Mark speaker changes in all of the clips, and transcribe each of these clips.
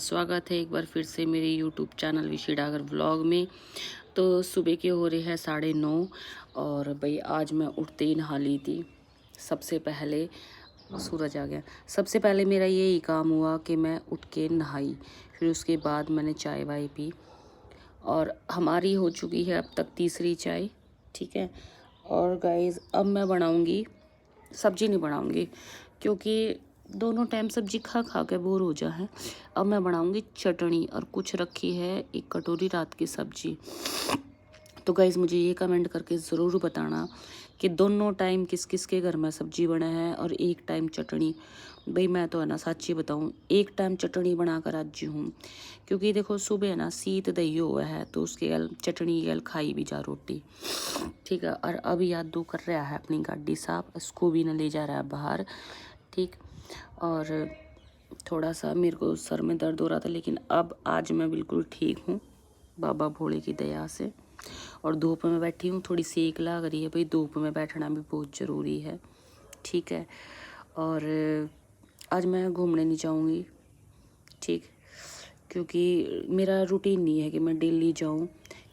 Speaker 1: स्वागत है एक बार फिर से मेरे यूट्यूब चैनल विशी डागर व्लॉग में। तो सुबह के हो रहे हैं 9:30 और भाई आज मैं उठते ही नहा ली थी। सबसे पहले सूरज आ गया। सबसे पहले मेरा यही काम हुआ कि मैं उठ के नहाई, फिर उसके बाद मैंने चाय वाय पी और हमारी हो चुकी है अब तक तीसरी चाय। ठीक है। और गाइस अब मैं बनाऊंगी, सब्जी नहीं बनाऊंगी क्योंकि दोनों टाइम सब्जी खा खा के बोर हो जा है। अब मैं बनाऊंगी चटनी और कुछ रखी है 1 कटोरी रात की सब्जी। तो गाइज़ मुझे ये कमेंट करके ज़रूर बताना कि दोनों टाइम किस किस के घर में सब्जी बना है और एक टाइम चटनी। भाई मैं तो है ना सच्ची बताऊँ, एक टाइम चटनी बनाकर आज हूँ क्योंकि देखो सुबह है ना सीत दही हुआ है तो उसके गल चटनी गल खाई भी जा रोटी। ठीक है। और अब यादू कर रहा है अपनी गाड़ी साफ, इसको भी ना ले जा रहा है बाहर। ठीक। और थोड़ा सा मेरे को सर में दर्द हो रहा था लेकिन अब आज मैं बिल्कुल ठीक हूँ बाबा भोले की दया से। और धूप में बैठी हूँ, थोड़ी सेक लग रही है। भाई धूप में बैठना भी बहुत ज़रूरी है। ठीक है। और आज मैं घूमने नहीं जाऊँगी। ठीक। क्योंकि मेरा रूटीन नहीं है कि मैं डेली जाऊँ,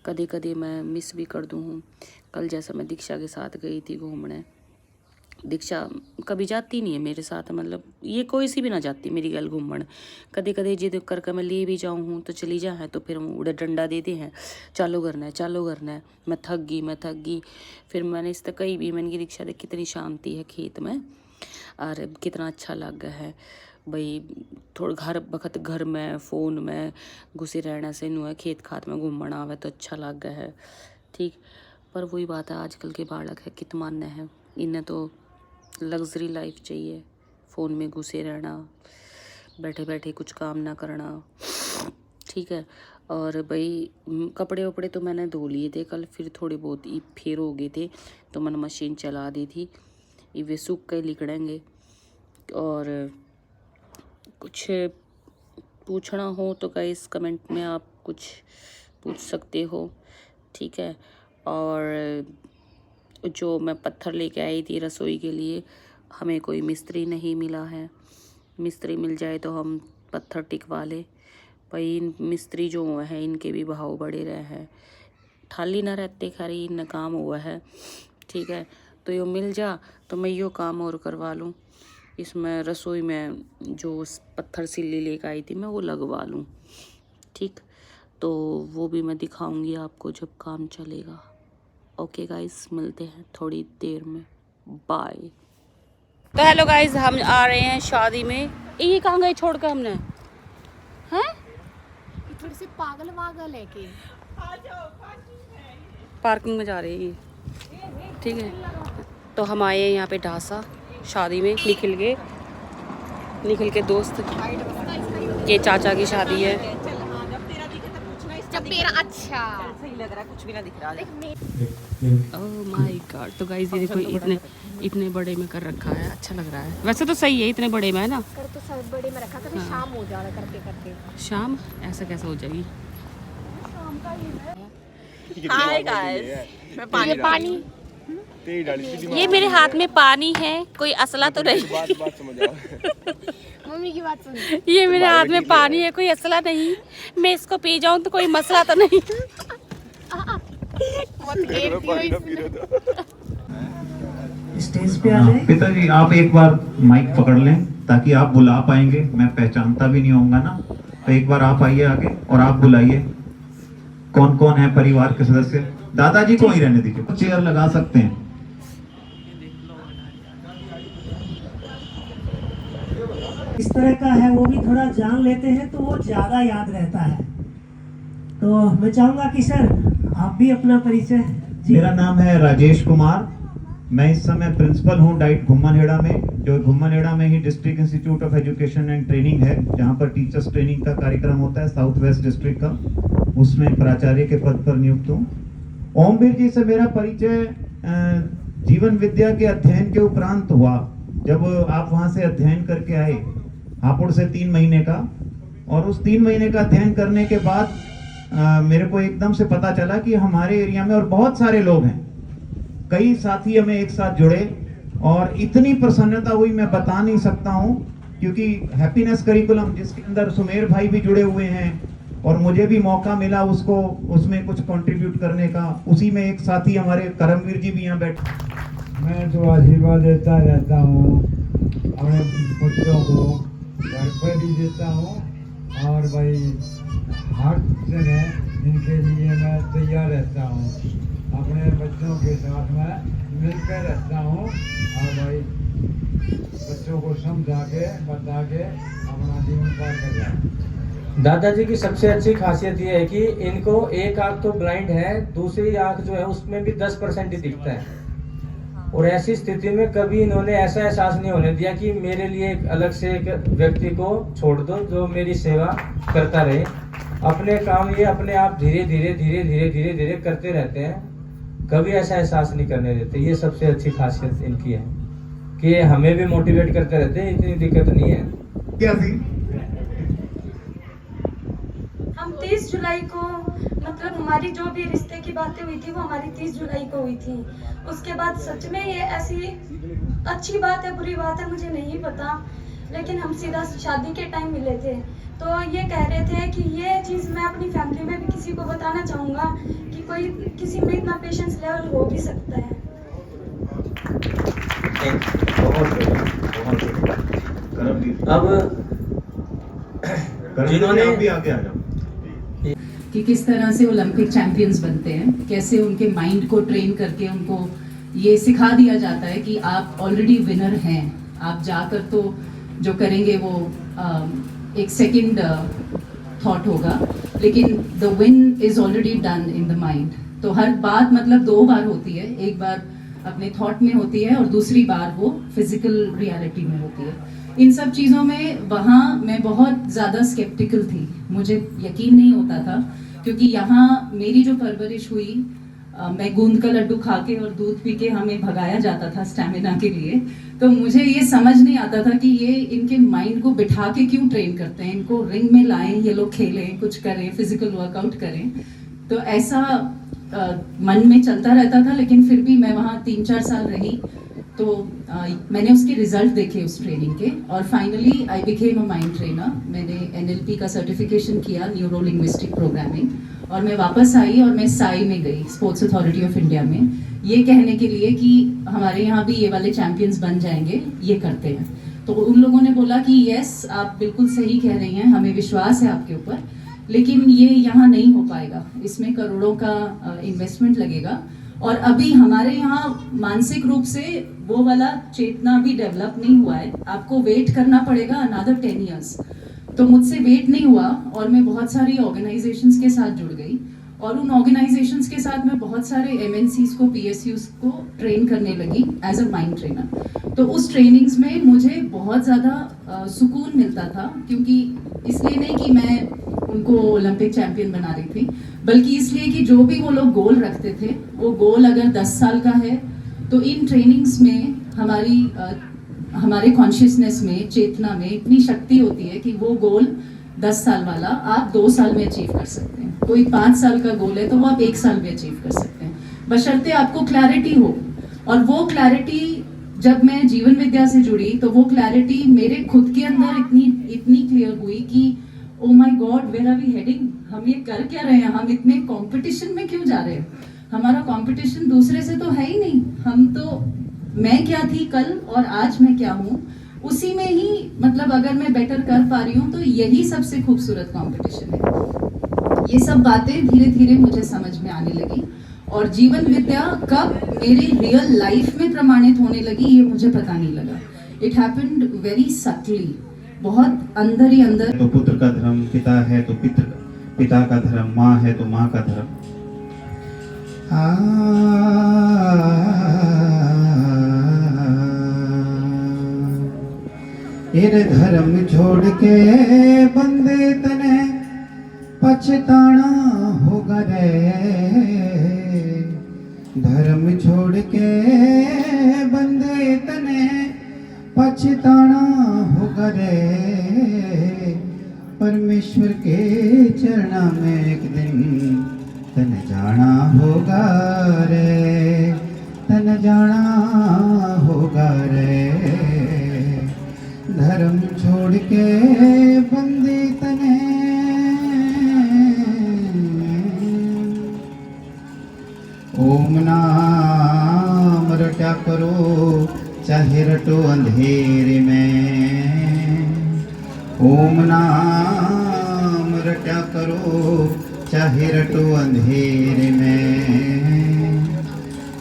Speaker 1: कदे कदे मैं मिस भी कर दूँ। कल जैसा मैं दीक्षा के साथ गई थी घूमने, दीक्षा कभी जाती नहीं है मेरे साथ, मतलब ये कोई सी भी ना जाती मेरी गल घूमन। कदे कदे जिद करके मैं ले भी जाऊँ हूँ तो चली जा है तो फिर उड़े डंडा देते हैं, चालू करना है चालू करना है। मैं थक गई। फिर मैंने इस तक कही भी, मैंने की दीक्षा देख कितनी शांति है खेत में और कितना अच्छा लग गया है। भाई थोड़ा घर वक्त घर में फ़ोन में घुसे रहने से नु है, खेत खात में घूमना आवे तो अच्छा लग गया है। ठीक। पर वही बात है, आजकल के बालक है कित मानना है, इन्हें तो लग्जरी लाइफ चाहिए, फ़ोन में घुसे रहना, बैठे बैठे कुछ काम ना करना। ठीक है। और भाई कपड़े वपड़े तो मैंने धो लिए थे कल, फिर थोड़े बहुत ही फेर हो गए थे तो मैंने मशीन चला दी थी, ये वे सूख के लिकड़ेंगे। और कुछ पूछना हो तो गाइस कमेंट में आप कुछ पूछ सकते हो। ठीक है। और जो मैं पत्थर लेके आई थी रसोई के लिए, हमें कोई मिस्त्री नहीं मिला है। मिस्त्री मिल जाए तो हम पत्थर टिकवा ले। भाई इन मिस्त्री जो हुए हैं इनके भी भाव बढ़े रहे हैं, खाली ना रहते खरी इन काम हुआ है। ठीक है। तो यो मिल जा तो मैं यो काम और करवा लूँ, इसमें रसोई में जो पत्थर सिल्ली लेकर आई थी मैं वो लगवा लूँ। ठीक। तो वो भी मैं दिखाऊंगी आपको जब काम चलेगा। ओके गाइस, मिलते हैं थोड़ी देर में, बाय। तो हेलो गाइस, हम आ रहे हैं शादी में। ये कहाँ गए छोड़ कर हमने, हैं?
Speaker 2: थोड़ी सी पागल वागल है कि
Speaker 1: पार्किंग में जा रहे हैं ये। ठीक है। तो हम आए हैं यहाँ पे ढासा शादी में, निखिल के दोस्त के चाचा की शादी है।
Speaker 2: जब मेरा अच्छा
Speaker 3: सही लग रहा है, कुछ भी ना दिख रहा है।
Speaker 1: Oh my God. तो गाइस ये देखो इतने बड़े में कर रखा है, अच्छा लग रहा है। वैसे तो सही है, इतने बड़े में है ना।
Speaker 2: कर तो सब बड़े में रखा, कभी शाम हो जा रहा करते करते।
Speaker 1: शाम ऐसा कैसे हो जाएगी?
Speaker 3: हाय गाइस, मैं पानी
Speaker 1: ये मेरे हाथ में पानी है, कोई असला तो नहीं।
Speaker 2: मम्मी की बात सुन।
Speaker 1: ये मेरे हाथ में पानी है, कोई असला नहीं। मैं इसको पी जाऊं तो कोई मसला तो नहीं।
Speaker 4: स्टेज पे आ जाए। पिताजी आप एक बार माइक पकड़ लें ताकि आप बुला पाएंगे, मैं पहचानता भी नहीं होऊंगा ना, तो एक बार आप आइए आगे और आप बुलाइए कौन कौन है परिवार के सदस्य। दादाजी को ही रहने दीजिए, चेयर लगा सकते हैं।
Speaker 5: इस तरह का है, वो भी थोड़ा जान लेते हैं तो वो ज्यादा याद रहता है। तो मैं चाहूंगा कि सर आप भी अपना परिचय।
Speaker 4: मेरा नाम है राजेश कुमार, मैं इस समय प्रिंसिपल हूँ डाइट घुम्मनहेड़ा में, जो घुम्मनहेड़ा में ही district institute of education and training है, जहाँ पर टीचर्स ट्रेनिंग का कार्यक्रम होता है साउथ वेस्ट डिस्ट्रिक्ट का, उसमें प्राचार्य के पद पर नियुक्त हूँ। ओमवीर जी से मेरा परिचय जीवन विद्या के अध्ययन के उपरांत हुआ, जब आप वहाँ से अध्ययन करके आए हापुड़ से 3 महीने का, और उस 3 महीने का अध्ययन करने के बाद मेरे को एकदम से पता चला कि हमारे एरिया में और बहुत सारे लोग हैं, कई साथी हमें एक साथ जुड़े और इतनी प्रसन्नता हुई मैं बता नहीं सकता हूँ। क्योंकि हैप्पीनेस करिकुलम जिसके अंदर सुमेर भाई भी जुड़े हुए हैं और मुझे भी मौका मिला उसको उसमें कुछ कंट्रीब्यूट करने का, उसी में एक साथी हमारे करमवीर जी भी यहाँ बैठे।
Speaker 6: मैं तो आशीर्वाद देता रहता हूँ अपने बच्चों को, घर पर भी देता हूँ और भाई हर जगह इनके लिए मैं तैयार रहता हूँ। अपने बच्चों के साथ मैं मिलकर रहता हूँ और भाई बच्चों को समझा के बता के अपना जीवन पार कर रहा हूँ।
Speaker 7: दादाजी की सबसे अच्छी खासियत ये है कि इनको एक आंख तो ब्लाइंड है, दूसरी आंख जो है उसमें भी 10% ही दिखता है। और ऐसी स्थिति में कभी इन्होंने ऐसा एहसास नहीं होने दिया कि मेरे लिए एक अलग से एक व्यक्ति को छोड़ दो जो मेरी सेवा करता रहे। अपने काम ये अपने आप धीरे धीरे धीरे धीरे धीरे धीरे करते रहते हैं, कभी ऐसा एहसास नहीं करने देते। ये सबसे अच्छी खासियत इनकी है कि ये हमें भी मोटिवेट करते रहते हैं, इतनी दिक्कत नहीं है।
Speaker 4: क्या थी?
Speaker 8: हम 30 जुलाई को मतलब हमारी जो भी रिश्ते की बातें हुई थी वो हमारी 30 जुलाई को हुई थी। उसके बाद सच में ये ऐसी अच्छी बात है बुरी बात है मुझे नहीं पता, लेकिन हम सीधा शादी के टाइम मिले थे। तो ये कह रहे थे कि ये चीज़ मैं अपनी फैमिली में भी किसी को बताना चाहूँगा कि कोई किसी में इतना पेशेंस लेवल हो भी सकता है।
Speaker 7: अब जिन्होंने
Speaker 4: आप भी आगे आ जाओ
Speaker 1: कि किस तरह से ओलंपिक चैंपियंस बनते हैं, कैसे उनके माइंड को ट्रेन करके उनको ये सिखा दिया जाता है कि आप ऑलरेडी विनर हैं, आप जाकर तो जो करेंगे वो एक सेकंड थॉट होगा, लेकिन the win is already done in the mind. तो हर बात मतलब 2 बार होती है, एक बार अपने थॉट में होती है और दूसरी बार वो फिजिकल रियलिटी में होती है। इन सब चीज़ों में वहाँ मैं बहुत ज़्यादा स्केप्टिकल थी, मुझे यकीन नहीं होता था क्योंकि यहाँ मेरी जो परवरिश हुई मैं गूंद का लड्डू खा के और दूध पी के हमें भगाया जाता था स्टैमिना के लिए। तो मुझे ये समझ नहीं आता था कि ये इनके माइंड को बिठा के क्यों ट्रेन करते हैं, इनको रिंग में लाएं, ये लोग खेलें, कुछ करें, फिजिकल वर्कआउट करें। तो ऐसा मन में चलता रहता था, लेकिन फिर भी मैं वहाँ 3-4 साल रही तो मैंने उसके रिजल्ट देखे उस ट्रेनिंग के और finally I became a mind trainer. मैंने NLP का सर्टिफिकेशन किया, न्यूरो लिंग्विस्टिक प्रोग्रामिंग, और मैं वापस आई और मैं साई में गई, स्पोर्ट्स अथॉरिटी ऑफ इंडिया में, ये कहने के लिए कि हमारे यहाँ भी ये वाले चैंपियंस बन जाएंगे, ये करते हैं। तो उन लोगों ने बोला कि यस आप बिल्कुल सही कह रही हैं, हमें विश्वास है आपके ऊपर, लेकिन ये यहाँ नहीं हो पाएगा, इसमें करोड़ों का इन्वेस्टमेंट लगेगा और अभी हमारे यहाँ मानसिक रूप से वो वाला चेतना भी डेवलप नहीं हुआ है, आपको वेट करना पड़ेगा अनदर 10 years। तो मुझसे वेट नहीं हुआ और मैं बहुत सारी ऑर्गेनाइजेशंस के साथ जुड़ गई और उन ऑर्गेनाइजेशंस के साथ मैं बहुत सारे MNCs को, PSUs को ट्रेन करने लगी एज अ माइंड ट्रेनर। तो उस ट्रेनिंग्स में मुझे बहुत ज़्यादा सुकून मिलता था, क्योंकि इसलिए नहीं कि मैं उनको ओलंपिक चैंपियन बना रही थी, बल्कि इसलिए कि जो भी वो लोग गोल रखते थे, वो गोल अगर 10 साल का है तो इन ट्रेनिंग्स में हमारे कॉन्शियसनेस में, चेतना में इतनी शक्ति होती है कि वो गोल 10 साल वाला आप 2 साल में अचीव कर सकते हैं। कोई 5 साल का गोल है तो वो आप 1 साल में अचीव कर सकते हैं, बशर्ते आपको क्लैरिटी हो। और वो क्लैरिटी जब मैं जीवन विद्या से जुड़ी तो वो क्लैरिटी मेरे खुद के अंदर इतनी क्लियर हुई कि oh my god, where are we heading, हम ये कर क्या रहे हैं, हम इतने कंपटीशन में क्यों जा रहे हैं। हमारा कंपटीशन दूसरे से तो है ही नहीं, हम तो, मैं क्या थी कल और आज मैं क्या हूँ उसी में ही, मतलब अगर मैं बेटर कर पा रही हूँ तो यही सबसे खूबसूरत कंपटीशन है। ये सब बातें धीरे धीरे मुझे समझ में आने लगी और जीवन विद्या कब मेरी रियल लाइफ में प्रमाणित होने लगी ये मुझे पता नहीं लगा। इट हैपेंड वेरी सटली, बहुत अंदर ही अंदर।
Speaker 4: तो पुत्र का धर्म, पिता है तो पिता का धर्म, माँ है तो माँ का धर्म। एर धर्म छोड़ के बंदे तने पछताना होगा रे, धर्म छोड़ के बंदे तने पछताना होगा रे, परमेश्वर के चरणा में एक दिन तन जाना होगा रे, तन जाना होगा रे। धर्म छोड़ के बंदी तने ओम नाम रटा करो चाहे रटो अंधेरे में ओम नाम रटा करो चाहे रटो अंधेरे में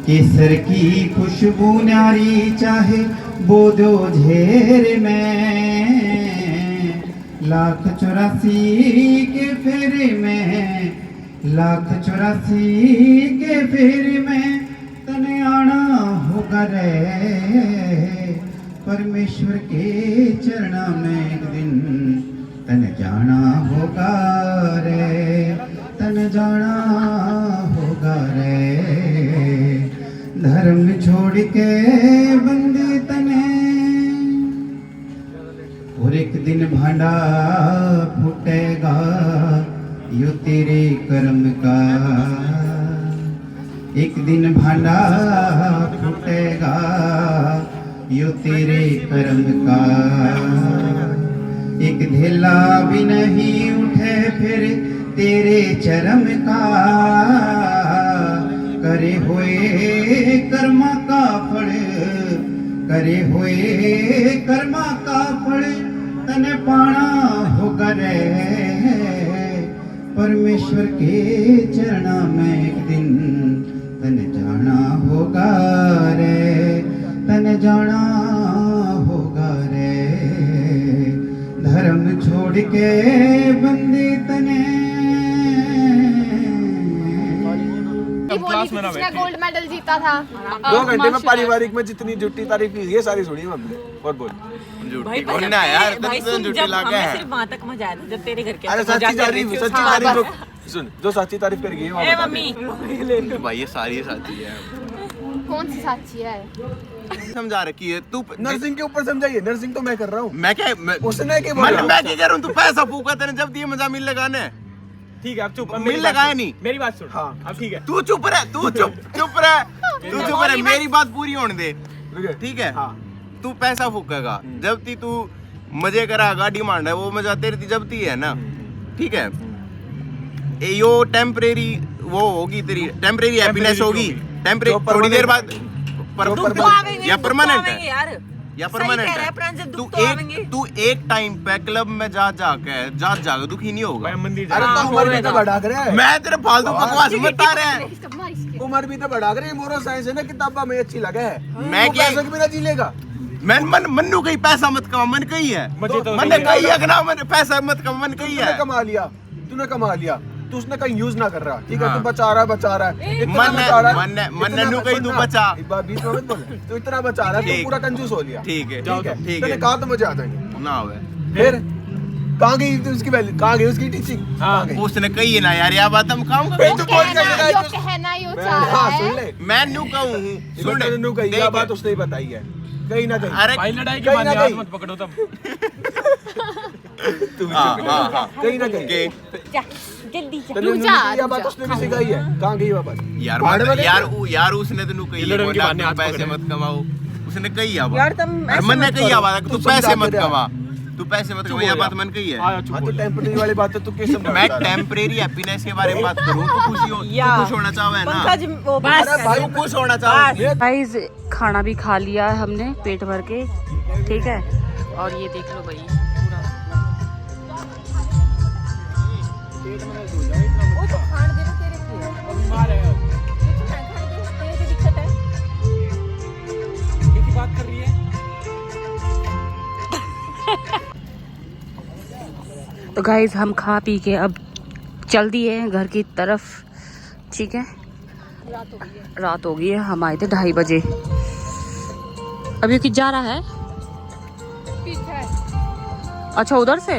Speaker 4: केसर की खुशबू न्यारी चाहे बोधो झेर में 1,84 के फेरे में 1,84 के फेरे में तने आना होगा रे परमेश्वर के चरणा में एक दिन तने जाना होगा रे तने जाना होगा रे धर्म छोड़ के बंदी तने और एक दिन भांडा फूटेगा यो तेरे कर्म का एक दिन भांडा फूटेगा यो तेरे कर्म का एक धेला भी नहीं उठे फिर तेरे चरम का करे हुए कर्मा का फल करे हुए कर्मा का फल तने पाना होगा रे परमेश्वर के चरणा में एक दिन तने जाना होगा रे तने जाना होगा रे धर्म छोड़ के बंदी तने
Speaker 2: बोली किसने गोल्ड मेडल जीता था
Speaker 9: 2 घंटे में पारिवारिक में जितनी झूठी तारीफ की ये सारी सुनी हमने और बोल
Speaker 3: भाई बोलना यार भाई सुन जब हमें सिर्फ वहां तक मजा आया था जब तेरे घर के
Speaker 9: अरे सच्ची तारीफ सुन जो सच्ची तारीफ कर गई
Speaker 3: ए मम्मी
Speaker 10: भाई ये सारी साथी है
Speaker 2: कौन सी साक्षी है
Speaker 10: समझा रखी है तू
Speaker 9: नर्सिंग के ऊपर समझाइए नर्सिंग तो मैं कर रहा हूँ
Speaker 10: मैं क्या
Speaker 9: उसने के
Speaker 10: मैं क्या कर रहा हूँ तू पैसा फूका तेने जब दिए मजा मिल लगाने
Speaker 9: ठीक है अब चुप
Speaker 10: मिल लगाया नहीं
Speaker 9: मेरी बात सुन हाँ अब ठीक है
Speaker 10: तू चुप रह तू चुप रह मेरी बात पूरी होने दे ठीक है
Speaker 9: हाँ
Speaker 10: तू पैसा फूकेगा जब ती तू मजे करा डिमांड है वो मजा तेरी जब ती है ना ठीक है यो टेम्परेरी वो होगी तेरी टेम्परेरी हैप्पीनेस होगी टेम्परेरी थोड़ी देर बाद या परमानेंट है
Speaker 3: यार
Speaker 10: या परमानेंट है तू एक टाइम पे क्लब में जा दुखी नहीं होगा
Speaker 9: अरे तो उम्र भी तो बढ़ा करे
Speaker 10: मैं तेरे फालतू बकवास मत आ रहा है
Speaker 9: उम्र भी तो बढ़ा करे मोरल साइंस है ना किताबा में अच्छी लगे है
Speaker 10: मैं क्या
Speaker 9: पैसे के बिना जी लेगा
Speaker 10: मन्नू कहीं पैसा मत कमा मन कही है मैंने कही है कि ना मैंने पैसा मत कमा मन कही है
Speaker 9: तूने कमा लिया तू उसने कहीं यूज ना कर रहा ठीक है तू बचा रहा है
Speaker 10: मन्नू कहीं तू बचा
Speaker 9: बीच में मत बोल तू इतना बचा रहा है तू पूरा कंजूस हो लिया
Speaker 10: ठीक है
Speaker 9: तूने कहा तो मुझे आ जाएंगे
Speaker 10: ना हुआ
Speaker 9: फिर कहाँ गई थी उसकी वैल्यू कहाँ गई उसकी टीचिंग
Speaker 10: उसने कही है ना यार ये बात हम काम
Speaker 9: तो
Speaker 2: कहना यो चाह रहा है
Speaker 9: सुन ले
Speaker 10: मैं नू कहूँ
Speaker 9: सुन नू कही ये बात उसने ही बताई है कहीं ना कहीं
Speaker 10: अरे
Speaker 9: भाई लड़ाई के बाद हाथ मत पकड़ो तब कहीं ना कहीं
Speaker 3: जल्दी
Speaker 9: ये बात उसने भी सिखाई है कहाँ गई वापस
Speaker 10: यार उसने तो नू कही पैसे मत कमाओ उसने कही
Speaker 3: यार तुम
Speaker 10: मैंने कही बात तू पैसे मत कमा तू पैसे मत कमा ये बात मन कही है
Speaker 9: तो टेम्परेरी वाली बात है तू कैसे
Speaker 10: मैं टेम्परेरी हैप्पीनेस के बारे में बात करूं तो खुश होना चाहे ना
Speaker 3: बस
Speaker 10: खुश होना चाहे
Speaker 1: गाइस खाना भी खा लिया है हमने पेट भर के ठीक है और ये देख लो भाई
Speaker 9: बात कर रही है
Speaker 1: तो गाइस हम खा पी के अब चल दिए हैं घर की तरफ ठीक है रात हो गई है हम आए थे 2:30 बजे अभी कि जा रहा है अच्छा उधर से